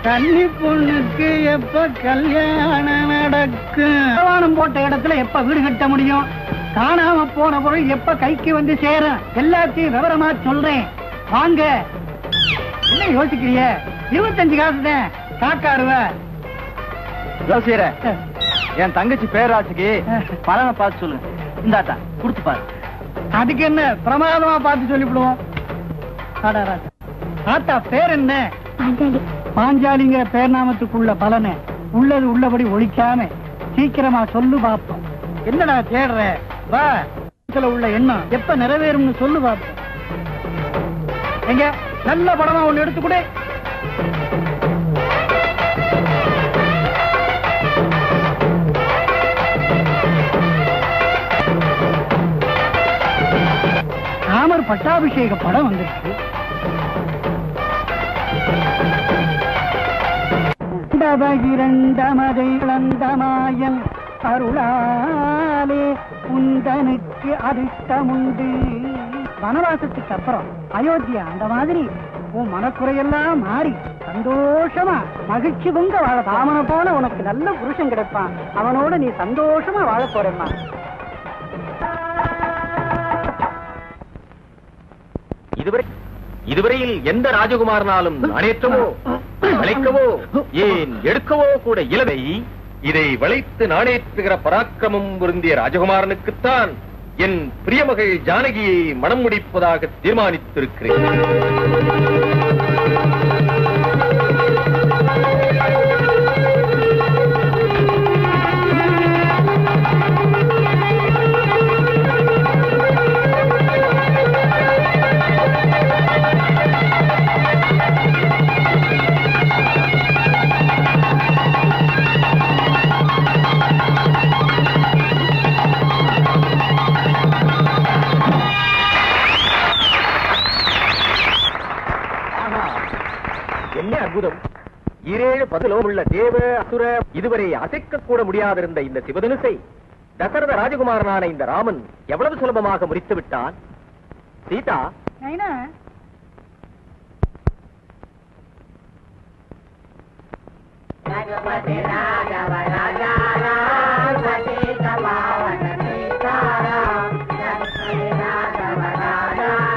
கன்னி பொண்ணுக்கு எப்ப கல்யாணம் நடக்கும்? போட்ட இடத்துல எப்ப வீடு கட்ட முடியும்? காணாம போன பொருள் எப்ப கைக்கு வந்து சேரும்? எல்லாத்தையும் விவரமா சொல்றேன், வாங்க. என்ன யோசிக்கிறிய? 25 காசு தான். காக்காருவ யோசிக்கிற என் தங்கச்சி பேராட்சிக்கு பலனை பார்த்து சொல்லுங்க. இந்தாத்தா கொடுத்து பாரு. அதுக்கு என்ன, பிரமாதமா பார்த்து சொல்லிவிடுவோம். ஆத்தா பேர் என்ன? பாஞ்சாலிங்கிற பேர் நாமத்துக்குள்ள பலனை உள்ளது உள்ளபடி ஒழிக்காம சீக்கிரமா சொல்லு பாப்போம். என்னடா தேடுற? வா, உள்ள எண்ணம் எப்ப நிறைவேறும்னு சொல்லு பாப்போம். எங்க நல்ல படமா ஒண்ணு எடுத்துக்கூட. ராமர் பட்டாபிஷேக படம் வந்துருக்கு. இரண்டமதை இழந்தமாயன் அருளாலே உந்தனுக்கு அதிர்ஷ்டமுண்டு. வனவாசத்துக்கு அப்புறம் அயோத்தியா அந்த மாதிரி உன் மனக்குறையெல்லாம் மாறி சந்தோஷமா மகிழ்ச்சி பொங்க வாழ. ராமனை போல உனக்கு நல்ல புருஷன் கிடைப்பான். அவனோட நீ சந்தோஷமா வாழ போறேம்மா. இதுவரையில் எந்த ராஜகுமாரனாலும் நாணேற்றவோ வளைக்கவோ ஏன் எடுக்கவோ கூட இலவை. இதை வளைத்து நாணேற்றுகிற பராக்கிரமம் பொருந்திய ராஜகுமாரனுக்குத்தான் என் பிரியமகள் ஜானகியை மனம் முடிப்பதாக தீர்மானித்திருக்கிறேன். அற்புதம்! 7 பதிலோம் உள்ள தேவ அசுர இதுவரை அசைக்க கூட முடியாதிருந்த இந்த சிவதனுசை தசரத ராஜகுமாரனான இந்த ராமன் எவ்வளவு சுலபமாக முறித்து விட்டான். சீதா,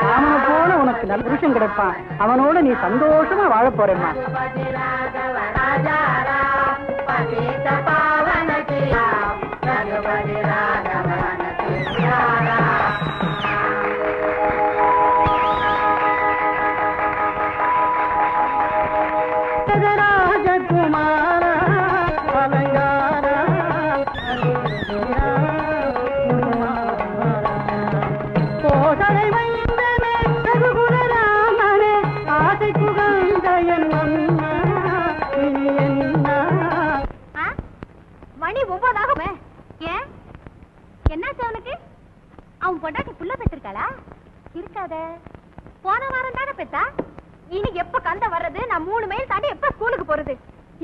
ராமனை போல உனக்கு நல்ல புருஷன் கிடைப்பான். அவனோட நீ சந்தோஷமா வாழ போறேம்மா. மணி 9 ஆகுமே. ஏன் என்னாச்சு அவனுக்கு? அவன் பொண்டாட்டி புள்ள பெற்றிருக்காளா? இருக்காத, போன வாரம் தானே பெத்தா. இன்னைக்கு எப்ப கந்த வர்றது? நான் 3 மைல் தாண்டி எப்ப ஸ்கூலுக்கு போறது?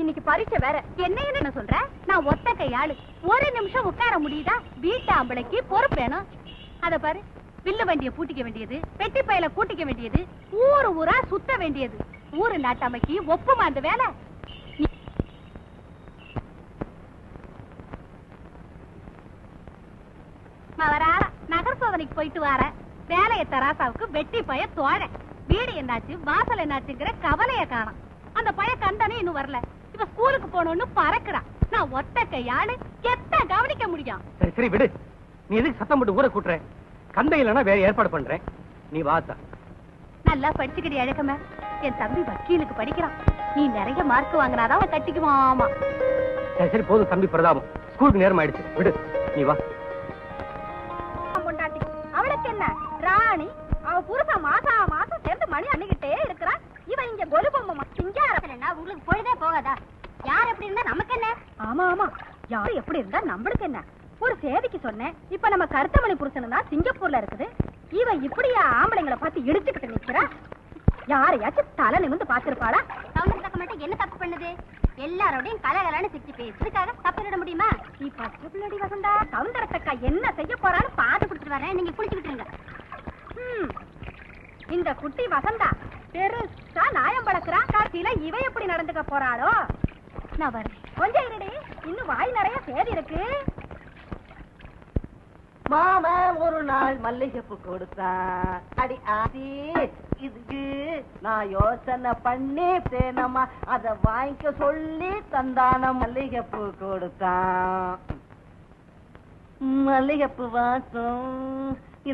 இன்னைக்கு பரீட்சை வேற. என்ன சொல்ற? நான் ஒத்த கையாளு, ஒரு நிமிஷம் உட்கார முடியுதா? வீட்டு ஆம்பளைக்கு பொறுப்பு வேணும். அத பாரு, வில்லு வண்டிய பூட்டிக்க வேண்டியது, பெட்டி பையில கூட்டிக்க வேண்டியது, ஊரு ஊரா சுத்த வேண்டியது. ஊரு நாட்டாமைக்கு ஒப்புமா அந்த வேலை? நகர் சோதனைக்கு போயிட்டு வர வேலைய தராசாவுக்கு வெட்டி பய தோழ. வீடு என்னாச்சு வாசல் என்னாச்சுங்கிற கவலைய காணும். அந்த பய கண்டனே இன்னும் வரல. இப்ப ஸ்கூலுக்கு போனோன்னு பறக்குறான். நான் ஒத்த கையாளு, எத்த கவனிக்க முடியும்? சரி சரி விடு. நீ எதுக்கு சத்தம் போட்டு ஊரை கூட்டுற? கந்தை இல்லைன்னா வேற ஏற்பாடு பண்றேன். நீ வாத்தா. நல்லா படிச்சுக்கிடி அழகமே. என் தம்பி வக்கீலுக்கு படிக்கிறான். நீ நிறைய மார்க் வாங்கினாதான் அவன் கட்டிக்குவாமா. சரி சரி போதும் தம்பி பிரதாபம். ஸ்கூலுக்கு நேரம் ஆயிடுச்சு, விடு. நீ வா. அவளுக்கு என்ன ராணி? அவ புருஷன் மாசம் சேர்ந்து மணி அன்னிக்கிட்டே இருக்கிறான். இவன் இங்க கொலு பொம்மை சிங்காரா. உங்களுக்கு பொழுதே போகாதா? யார் எப்படி இருந்தா நமக்கு என்ன? ஆமா ஆமா, யாரு எப்படி இருந்தா நம்மளுக்கு என்ன? ஒரு சேவைக்கு சொன்னேன். இப்ப நம்ம கருத்தமணி புருஷன் தான் சிங்கப்பூர்ல இருக்குது. இவன் இப்படியா ஆம்பளைங்களை பார்த்து இடிச்சுக்கிட்டு நிக்கிறா? யாரையாச்சும் தலை நிமிந்து பாத்துருப்பாளா? தக்க மாட்டேன். என்ன தப்பு பண்ணுது? எல்லாரோடையும் கலகலான்னு சிரிச்சு பேசுறதுக்காக தப்பிட முடியுமா? நீ பச்சை பிள்ளடி வசந்தா. சவுந்தரத்தக்கா என்ன செய்ய போறான்னு பாத்து குடுத்துட்டு வரேன். நீங்க குளிச்சுக்கிட்டு இருங்க. இந்த குட்டி வசந்தா பெருசா நாயம் வளர்க்கிறான். கடைசியில இவ எப்படி நடந்துக்க போறாளோ? நான் வரேன். கொஞ்சம் இருடி, இன்னும் வாய் நிறைய சேதி இருக்கு. மாமா ஒரு நாள் மல்லிகைப்பூ கொடுத்தான். அடி ஆதி இதுக்கு நான் யோசனை பண்ணி தேனம்மா அத வாங்கிக்க சொல்லி தந்தான மல்லிகைப்பூ கொடுத்தான். மல்லிகைப்பூ வாசம்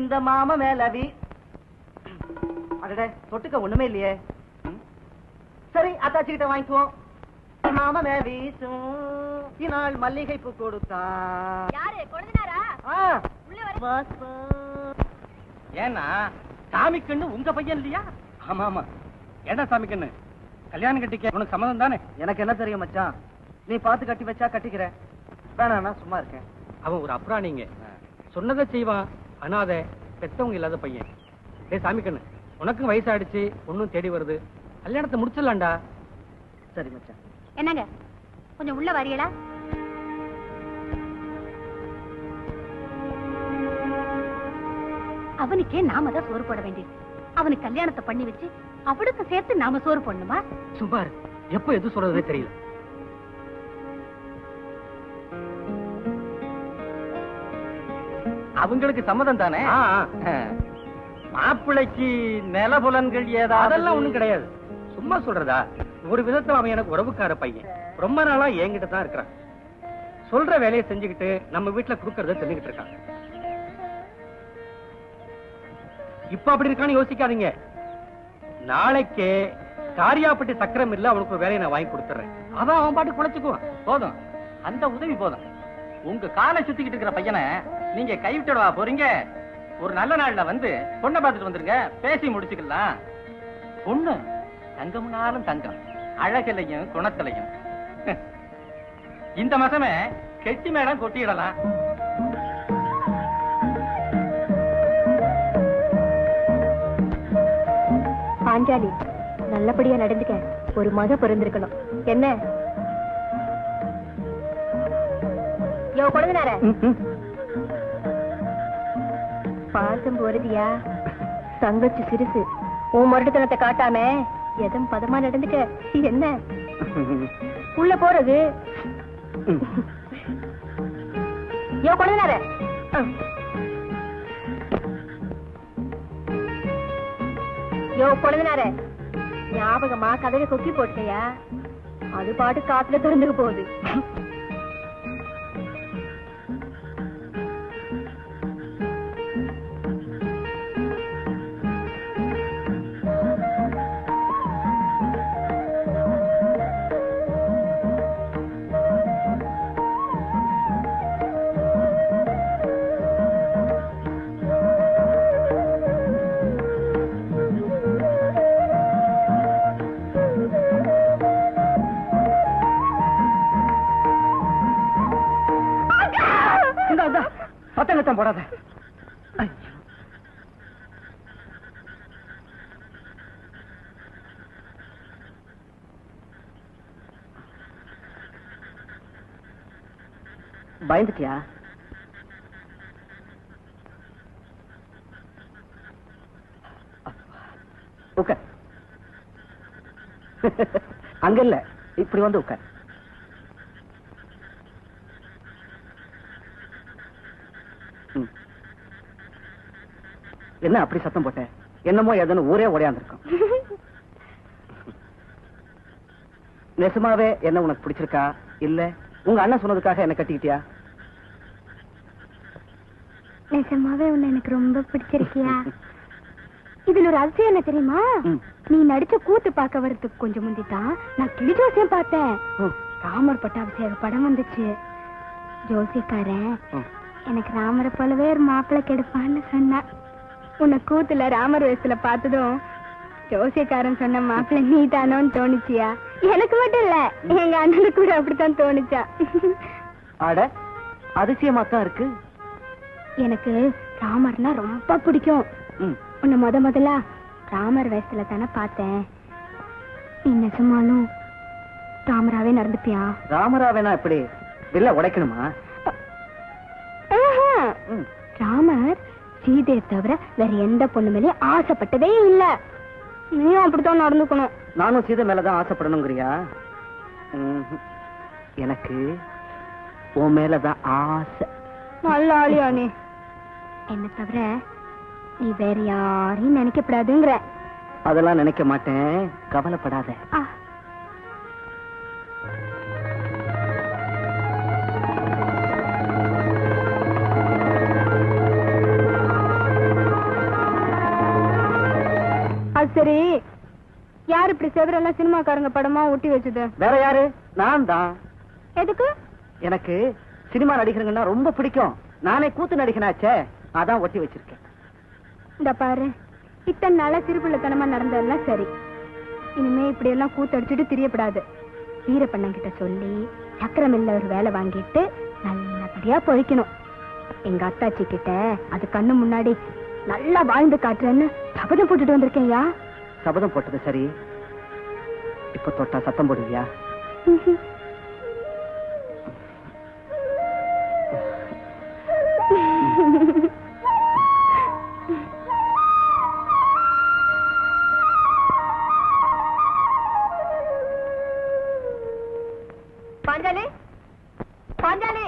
இந்த மாமா மேலவி. அடடே தொட்டுக்க ஒண்ணுமே இல்லையே. சரி அத்தாச்சி கிட்ட வாங்கிக்குவோம். மாமா மே வீசும் இநாள் மல்லிகைப்பூ கொடுத்தான். யாரு கொழுந்தினாரா? உள்ள வர. வாசம் ஏன்னா சாமிக்கண்ணு உங்க பையன் இல்லையா? ஆமா ஆமா. என்ன சாமிக்கண்ணு, கல்யாணம் கட்டிக்க உனக்கு சம்மதம் தானே? எனக்கு என்ன தெரியும் மச்சான், நீ பார்த்து கட்டி வச்சா கட்டிக்கிறேன், வேணாண்ணா சும்மா இருக்கேன். அவன் ஒரு அப்புறாணிங்க, சொன்னதை செய்வான், அனாதை, பெத்தவங்க இல்லாத பையன். டேய் சாமிக்கண்ணு, உனக்கும் வயசாயிடுச்சு, ஒன்னும் தேடி வருது, கல்யாணத்தை முடிச்சிடலாம்டா. சரி மச்சான். என்னங்க கொஞ்சம் உள்ள வரீங்களா? அவனுக்கே நாம தான் சோறு போட வேண்டியது. அவனுக்கு கல்யாணத்தை பண்ணி வச்சு அவனுக்கு சேர்த்து நாம சோறு போடணுமா? சும்மா எப்ப எது சொல்றதே தெரியல. அவங்களுக்கு சம்மதம் தானே? மாப்பிள்ளைக்கு நிலபுலன்கள் ஏதாவது? அதெல்லாம் ஒண்ணும் கிடையாது, சும்மா சொல்றதா. ஒரு விதத்துல அவன் எனக்கு உறவுக்கார பையன், ரொம்ப நாளா என்கிட்ட தான் இருக்கிறான். சொல்ற வேலையை செஞ்சுக்கிட்டு நம்ம வீட்டுல குடுக்கறத தெரிஞ்சுக்கிட்டு இருக்கான். இப்ப அப்படி இருக்கான்னு யோசிக்காதீங்க. நாளைக்கே காரியாப்பட்டி சக்கரம் இல்ல அவனுக்கு ஒரு வேலையை நான் வாங்கி கொடுத்துறேன். அதான் அவன் பாட்டு குழைச்சுக்குவான். போதும், அந்த உதவி போதும். உங்க காலை சுத்திக்கிட்டு இருக்கிற பையனை நீங்க கைவிட்டுடவா போறீங்க? ஒரு நல்ல நாள்ல வந்து பொண்ணை பார்த்துட்டு வந்துருங்க, பேசி முடிச்சுக்கலாம். பொண்ணு தங்கம்னாலும் தங்கம், அழகிலையும் குணத்திலையும். இந்த மாசமே கெட்டி மேடம் கொட்டிடலாம். பாஞ்சாலி, நல்லபடியா நடந்துக்க. ஒரு மக பிறந்திருக்கணும். என்ன யோ கொழுந்தினாரே, பாசம் போறதியா? தங்கச்சி சிறுசு, உன் மருட்டுத்தனத்தை காட்டாம எதம் பதமா நடந்துக்க. என்ன உள்ள போறது? யோ கொழுந்தினாரே, யோ கொழுந்தினாரே, ஞாபகமா கதவை கொக்கி போட்டியா? அது பாட்டு காத்துல திறந்துக்க போகுது. பத்தங்கத்தான் போடாத. பயந்துட்டியா? உட்கார். அங்க இல்ல, இப்படி வந்து உட்கார். என்ன அப்படி சத்தம் போட்ட? என்னமோ எதன்னு ஊரே ஓடியாந்துருக்கும். நெசமாவே என்ன உனக்கு பிடிச்சிருக்கா இல்ல உங்க அண்ணன் சொன்னதுக்காக என்ன கட்டிக்கிட்டியா? நிஜமாவே உன்னை எனக்கு ரொம்ப பிடிச்சிருக்கியா? இதுல ஒரு அதிசயம் என்ன தெரியுமா? நீ நடிச்ச கூத்து பார்க்க வரதுக்கு கொஞ்சம் முந்திதான் நான் கிளி ஜோசியம் பார்த்தேன். ராமர் பட்டாபிஷேக படம் வந்துச்சு. ஜோசியக்காரன் எனக்கு ராமரை போலவே ஒரு மாப்பிள்ளை கெடுப்பான்னு சொன்னா. உன்னை கூத்துல ராமர் வேஷத்துல பார்த்ததும் ஜோசியக்காரன் சொன்ன மாப்பிள்ளை நீ தானோன்னு தோணுச்சியா? எனக்கு மட்டும் இல்ல, எங்க அண்ணனுக்கு கூட அப்படித்தான் தோணுச்சா. ஆட அதிசயமா தான் இருக்கு. எனக்கு ராமர்னா ரொம்ப பிடிக்கும். உன்னை முதல்ல ராமர் வேஷத்துல தானே பார்த்தேன். நீ நிஜமாலும் ராமராவே நடந்துப்பியா? ராமராவேனா எப்படி வில்ல உடைக்கணுமா? ராமர் சீதையை தவிர வேற எந்த பொண்ணு மேலேயும் ஆசைப்பட்டதே இல்ல. நீயும் அப்படித்தான் நடந்துக்கணும். நானும் சீதை மேலதான் ஆசைப்படணுங்கிறியா? எனக்கு உன் மேலதான் ஆசை. நல்ல ஆளியா நீ. என்ன தவிர நீ வேற யாரையும் நினைக்கப்படாதுங்கிற. அதெல்லாம் நினைக்க மாட்டேன், கவலைப்படாத. அது சரி, யார் இப்படி செவரெல்லாம் சினிமாக்காரங்க படமா ஒட்டி வச்சது? வேற யாரு? நான் தான். எதுக்கு? எனக்கு சினிமா நடிகருங்கன்னா ரொம்ப பிடிக்கும். நானே கூத்து நடிகனாச்சே, அதான் ஒட்டி வச்சிருக்கேன். இந்த பாரு, இத்தனை நாளா சிறுபிள்ளைத்தனமா நடந்ததெல்லாம் சரி. இனிமே இப்படி எல்லாம் கூத்தடிச்சுட்டு திரியப்படாது. வீரப்பண்ணங்கிட்ட சொல்லி சக்கரமில்ல ஒரு வேலை வாங்கிட்டு நல்லபடியா பொழைக்கணும். எங்க அத்தாச்சி கிட்ட அது கண்ணு முன்னாடி நல்லா வாழ்ந்து காட்டுறேன்னு சபதம் போட்டுட்டு வந்திருக்கேன்யா. சபதம் போட்டது சரி, இப்ப தொட்டா சத்தம் போடுவியா? பாஞ்சாலி, பாஞ்சாலி,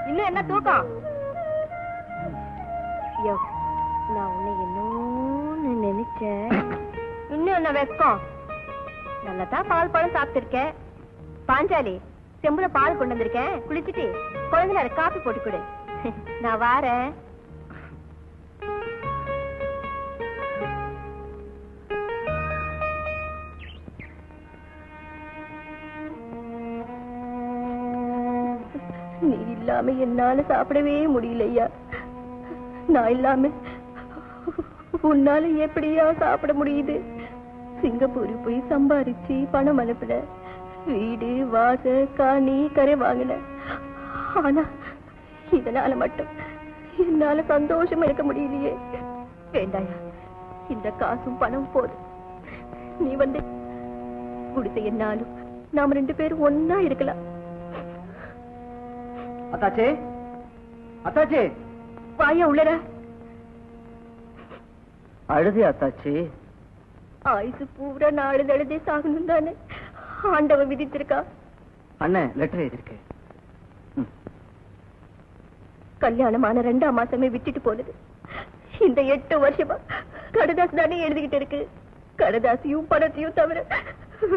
இன்னும் என்ன தூக்கம்? நான் உன்னை இன்னொன்னு நினைச்சேன். இன்னும் என்ன வெக்கம்? நல்லதான் பால் பழம் சாப்பிட்டிருக்கேன். பாஞ்சாலி, செம்புல பால் கொண்டு வந்திருக்கேன், குளிச்சுட்டு குழந்தைல காப்பி போட்டு கொடு. நான் வாரேன். நீ இல்லாம என்னால சாப்பிடவே முடியலையா? நான் இல்லாம உன்னால எப்படியா சாப்பிட முடியுது? சிங்கப்பூர் போய் சம்பாரிச்சு பணம் அனுப்பின, வீடு வாச காணி கரை வாங்கின. ஆனா இதனால மட்டும் என்னால சந்தோஷமா இருக்க முடியலையே. வேண்டாயா, இந்த காசும் பணம் போதும். நீ வந்து குடிசை என்னாலும் நாம 2 பேரும் ஒன்னா இருக்கலாம். அத்தாச்சே, அத்தாச்சே, வாயா உள்ளர. அழுதி அத்தாச்சி? ஆயுசு பூரா நாடு தழுதே சாகணும் தானே ஆண்டவன் விதித்திருக்கா. அண்ணன் லெட்டர் எழுதிருக்கு. கல்யாணமான 2ஆம் மாசமே விட்டுட்டு போனது. இந்த 8 வருஷமா கடதாசி தானே எழுதிக்கிட்டு இருக்கு. கடதாசியும் பணத்தையும் தவிர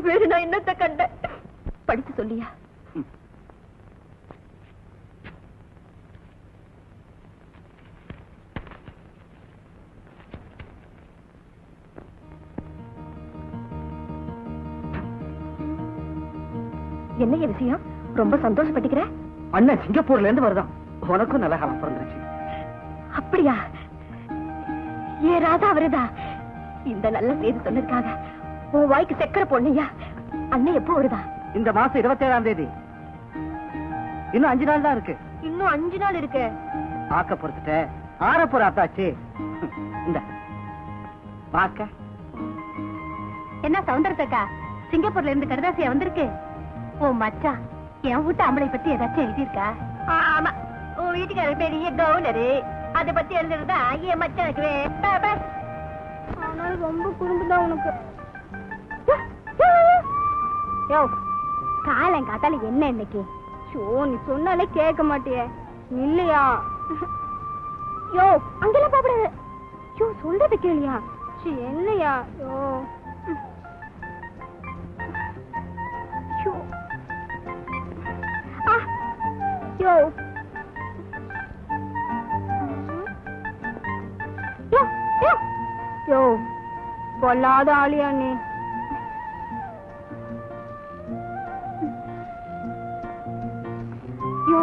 வேற நான் என்னத்த கண்ட? படிச்சு சொல்லியா? என்ன விஷயம்? ரொம்ப சந்தோஷப்பட்டுக்கிற? அண்ணன் சிங்கப்பூர்ல இருந்து வருதான். உனக்கும் நல்ல காலம் பிறந்துருச்சு. அப்படியா? ஏ ராதா அவருதா? இந்த நல்ல செய்தி சொன்னதுக்காக உன் வாய்க்கு சக்கரை பொண்ணையா? அண்ணன் எப்போ வருதா? இந்த மாசம் 27ஆம் தேதி. இன்னும் 5 நாள் தான் இருக்கு. இன்னும் 5 நாள் இருக்கு. ஆக்க பொறுத்துட்ட ஆற போற அத்தாச்சி. இந்த பாக்க என்ன சவுந்தரத்தக்கா சிங்கப்பூர்ல இருந்து கடுதாசியா வந்திருக்கு? ஓ மச்சான், என் வீட்டு ஆம்பளை பத்தி ஏதாச்சும் எழுதியிருக்கா? ஆமா, உன் வீட்டுக்கார பெரிய கவுனரு, அதை பத்தி எழுதுறதா என் மச்சானுக்கு. ஆனால் ரொம்ப குறும்புதான் உனக்கு. யோ, காலங்காத்தால என்ன இன்னைக்கு? ஷோ, நீ சொன்னாலே கேட்க மாட்டியே. இல்லையா? யோ, அங்கெல்லாம் பாப்படாது. யோ, சொல்றது கேளியா? என்னையா? யோ யோ யோ யோ யோ, பொல்லாத ஆளியா நீ? யோ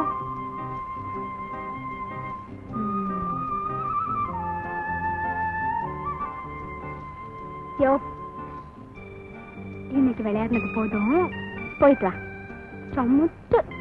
யோ இன்னைக்கு விளையாடுனது போதும், போயிட்டு வா. சமுத்து.